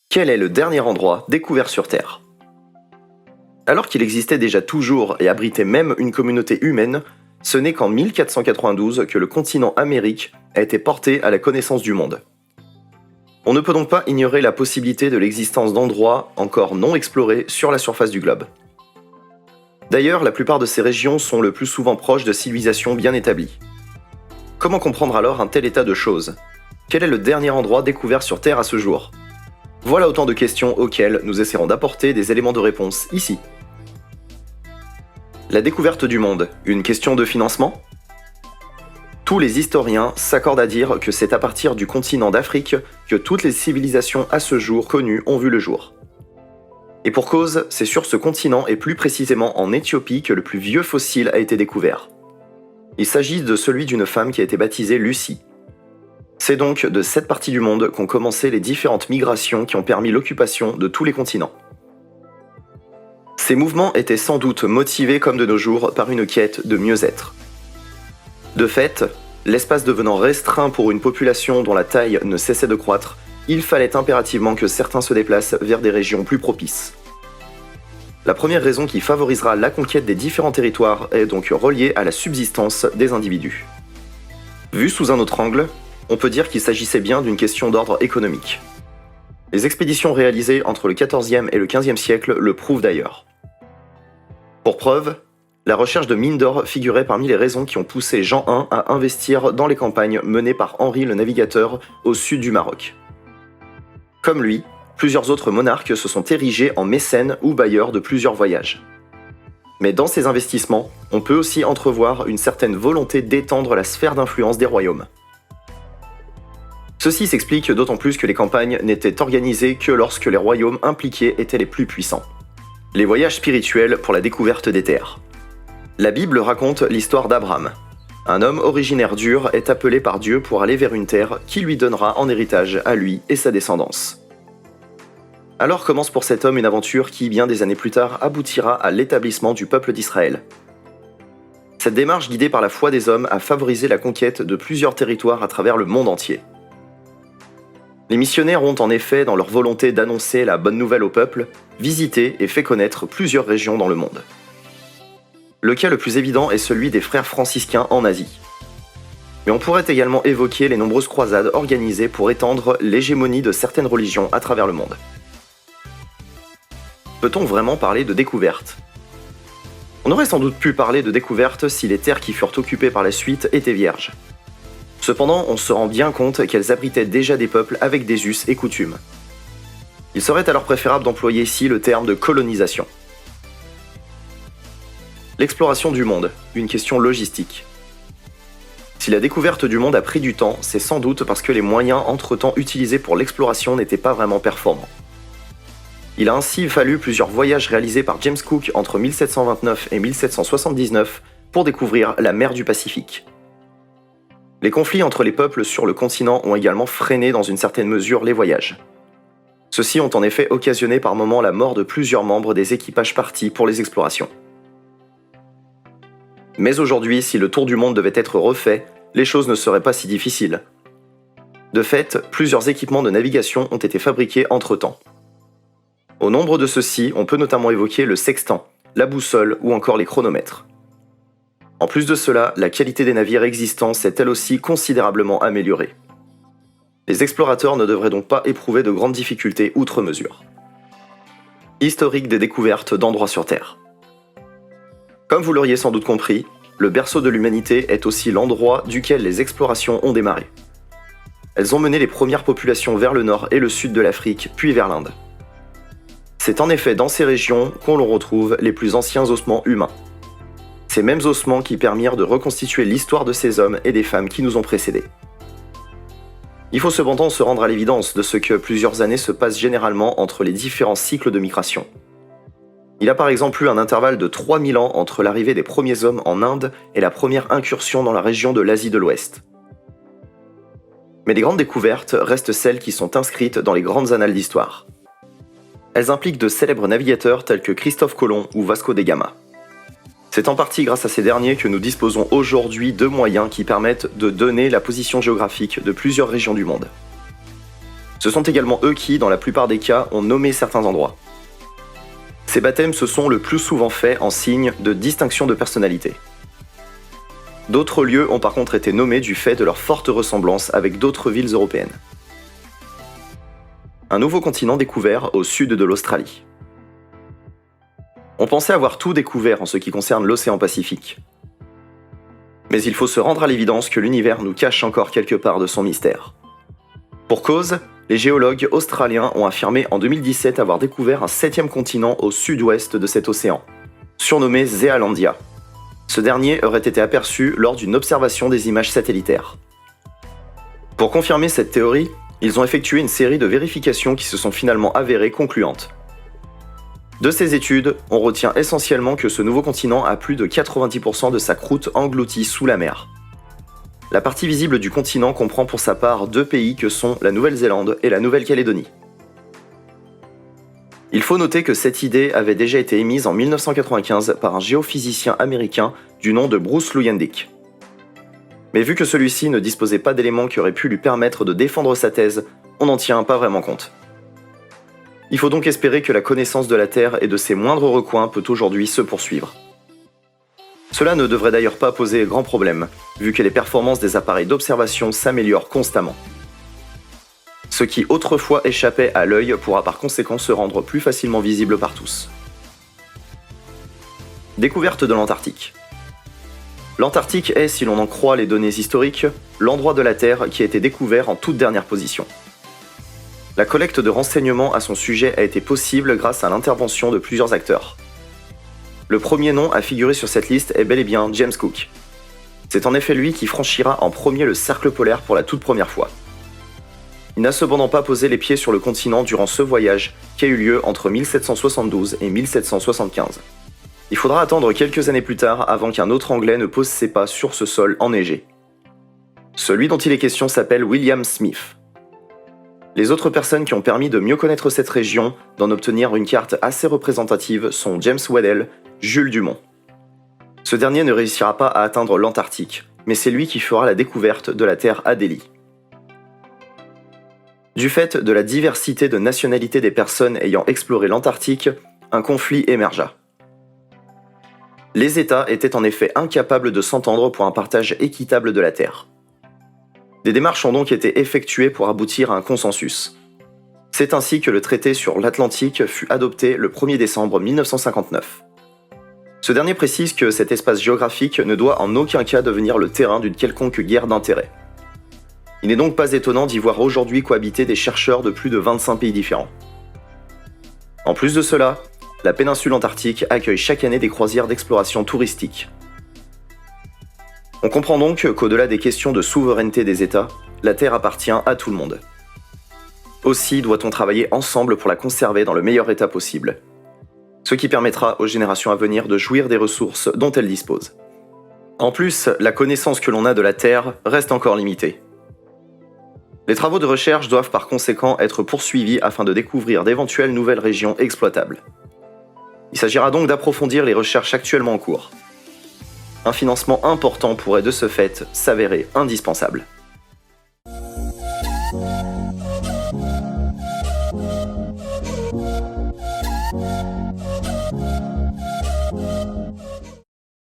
Quel est le dernier endroit découvert sur Terre? Alors qu'il existait déjà toujours et abritait même une communauté humaine, ce n'est qu'en 1492 que le continent Amérique a été porté à la connaissance du monde. On ne peut donc pas ignorer la possibilité de l'existence d'endroits encore non explorés sur la surface du globe. D'ailleurs, la plupart de ces régions sont le plus souvent proches de civilisations bien établies. Comment comprendre alors un tel état de choses? Quel est le dernier endroit découvert sur Terre à ce jour? Voilà autant de questions auxquelles nous essaierons d'apporter des éléments de réponse ici. La découverte du monde, une question de financement? Tous les historiens s'accordent à dire que c'est à partir du continent d'Afrique que toutes les civilisations à ce jour connues ont vu le jour. Et pour cause, c'est sur ce continent et plus précisément en Éthiopie que le plus vieux fossile a été découvert. Il s'agit de celui d'une femme qui a été baptisée Lucie. C'est donc de cette partie du monde qu'ont commencé les différentes migrations qui ont permis l'occupation de tous les continents. Ces mouvements étaient sans doute motivés comme de nos jours par une quête de mieux-être. De fait, l'espace devenant restreint pour une population dont la taille ne cessait de croître, il fallait impérativement que certains se déplacent vers des régions plus propices. La première raison qui favorisera la conquête des différents territoires est donc reliée à la subsistance des individus. Vu sous un autre angle, on peut dire qu'il s'agissait bien d'une question d'ordre économique. Les expéditions réalisées entre le XIVe et le XVe siècle le prouvent d'ailleurs. Pour preuve, la recherche de mines d'or figurait parmi les raisons qui ont poussé Jean I à investir dans les campagnes menées par Henri le Navigateur au sud du Maroc. Comme lui, plusieurs autres monarques se sont érigés en mécènes ou bailleurs de plusieurs voyages. Mais dans ces investissements, on peut aussi entrevoir une certaine volonté d'étendre la sphère d'influence des royaumes. Ceci s'explique d'autant plus que les campagnes n'étaient organisées que lorsque les royaumes impliqués étaient les plus puissants. Les voyages spirituels pour la découverte des terres. La Bible raconte l'histoire d'Abraham. Un homme originaire d'Ur est appelé par Dieu pour aller vers une terre qui lui donnera en héritage à lui et sa descendance. Alors commence pour cet homme une aventure qui, bien des années plus tard, aboutira à l'établissement du peuple d'Israël. Cette démarche guidée par la foi des hommes a favorisé la conquête de plusieurs territoires à travers le monde entier. Les missionnaires ont en effet, dans leur volonté d'annoncer la bonne nouvelle au peuple, visité et fait connaître plusieurs régions dans le monde. Le cas le plus évident est celui des frères franciscains en Asie. Mais on pourrait également évoquer les nombreuses croisades organisées pour étendre l'hégémonie de certaines religions à travers le monde. Peut-on vraiment parler de découverte? On aurait sans doute pu parler de découverte si les terres qui furent occupées par la suite étaient vierges. Cependant, on se rend bien compte qu'elles abritaient déjà des peuples avec des us et coutumes. Il serait alors préférable d'employer ici le terme de colonisation. L'exploration du monde, une question logistique. Si la découverte du monde a pris du temps, c'est sans doute parce que les moyens entre-temps utilisés pour l'exploration n'étaient pas vraiment performants. Il a ainsi fallu plusieurs voyages réalisés par James Cook entre 1729 et 1779 pour découvrir la mer du Pacifique. Les conflits entre les peuples sur le continent ont également freiné dans une certaine mesure les voyages. Ceux-ci ont en effet occasionné par moments la mort de plusieurs membres des équipages partis pour les explorations. Mais aujourd'hui, si le tour du monde devait être refait, les choses ne seraient pas si difficiles. De fait, plusieurs équipements de navigation ont été fabriqués entre-temps. Au nombre de ceux-ci, on peut notamment évoquer le sextant, la boussole ou encore les chronomètres. En plus de cela, la qualité des navires existants s'est elle aussi considérablement améliorée. Les explorateurs ne devraient donc pas éprouver de grandes difficultés outre mesure. Historique des découvertes d'endroits sur Terre. Comme vous l'auriez sans doute compris, le berceau de l'humanité est aussi l'endroit duquel les explorations ont démarré. Elles ont mené les premières populations vers le nord et le sud de l'Afrique, puis vers l'Inde. C'est en effet dans ces régions qu'on retrouve les plus anciens ossements humains. Ces mêmes ossements qui permirent de reconstituer l'histoire de ces hommes et des femmes qui nous ont précédés. Il faut cependant se rendre à l'évidence de ce que plusieurs années se passent généralement entre les différents cycles de migration. Il a par exemple eu un intervalle de 3000 ans entre l'arrivée des premiers hommes en Inde et la première incursion dans la région de l'Asie de l'Ouest. Mais les grandes découvertes restent celles qui sont inscrites dans les grandes annales d'histoire. Elles impliquent de célèbres navigateurs tels que Christophe Colomb ou Vasco da Gama. C'est en partie grâce à ces derniers que nous disposons aujourd'hui de moyens qui permettent de donner la position géographique de plusieurs régions du monde. Ce sont également eux qui, dans la plupart des cas, ont nommé certains endroits. Ces baptêmes se sont le plus souvent faits en signe de distinction de personnalité. D'autres lieux ont par contre été nommés du fait de leur forte ressemblance avec d'autres villes européennes. Un nouveau continent découvert au sud de l'Australie. On pensait avoir tout découvert en ce qui concerne l'océan Pacifique. Mais il faut se rendre à l'évidence que l'univers nous cache encore quelque part de son mystère. Pour cause, les géologues australiens ont affirmé en 2017 avoir découvert un 7e continent au sud-ouest de cet océan, surnommé Zealandia. Ce dernier aurait été aperçu lors d'une observation des images satellitaires. Pour confirmer cette théorie, ils ont effectué une série de vérifications qui se sont finalement avérées concluantes. De ces études, on retient essentiellement que ce nouveau continent a plus de 90% de sa croûte engloutie sous la mer. La partie visible du continent comprend pour sa part 2 pays que sont la Nouvelle-Zélande et la Nouvelle-Calédonie. Il faut noter que cette idée avait déjà été émise en 1995 par un géophysicien américain du nom de Bruce Luyendyk. Mais vu que celui-ci ne disposait pas d'éléments qui auraient pu lui permettre de défendre sa thèse, on n'en tient pas vraiment compte. Il faut donc espérer que la connaissance de la Terre et de ses moindres recoins peut aujourd'hui se poursuivre. Cela ne devrait d'ailleurs pas poser grand problème, vu que les performances des appareils d'observation s'améliorent constamment. Ce qui autrefois échappait à l'œil pourra par conséquent se rendre plus facilement visible par tous. Découverte de l'Antarctique. L'Antarctique est, si l'on en croit les données historiques, l'endroit de la Terre qui a été découvert en toute dernière position. La collecte de renseignements à son sujet a été possible grâce à l'intervention de plusieurs acteurs. Le premier nom à figurer sur cette liste est bel et bien James Cook. C'est en effet lui qui franchira en premier le cercle polaire pour la toute première fois. Il n'a cependant pas posé les pieds sur le continent durant ce voyage qui a eu lieu entre 1772 et 1775. Il faudra attendre quelques années plus tard avant qu'un autre Anglais ne pose ses pas sur ce sol enneigé. Celui dont il est question s'appelle William Smith. Les autres personnes qui ont permis de mieux connaître cette région, d'en obtenir une carte assez représentative sont James Weddell, Jules Dumont. Ce dernier ne réussira pas à atteindre l'Antarctique, mais c'est lui qui fera la découverte de la Terre Adélie. Du fait de la diversité de nationalités des personnes ayant exploré l'Antarctique, un conflit émergea. Les États étaient en effet incapables de s'entendre pour un partage équitable de la Terre. Des démarches ont donc été effectuées pour aboutir à un consensus. C'est ainsi que le traité sur l'Atlantique fut adopté le 1er décembre 1959. Ce dernier précise que cet espace géographique ne doit en aucun cas devenir le terrain d'une quelconque guerre d'intérêt. Il n'est donc pas étonnant d'y voir aujourd'hui cohabiter des chercheurs de plus de 25 pays différents. En plus de cela, la péninsule antarctique accueille chaque année des croisières d'exploration touristique. On comprend donc qu'au-delà des questions de souveraineté des États, la Terre appartient à tout le monde. Aussi doit-on travailler ensemble pour la conserver dans le meilleur état possible, ce qui permettra aux générations à venir de jouir des ressources dont elles disposent. En plus, la connaissance que l'on a de la Terre reste encore limitée. Les travaux de recherche doivent par conséquent être poursuivis afin de découvrir d'éventuelles nouvelles régions exploitables. Il s'agira donc d'approfondir les recherches actuellement en cours. Un financement important pourrait de ce fait s'avérer indispensable.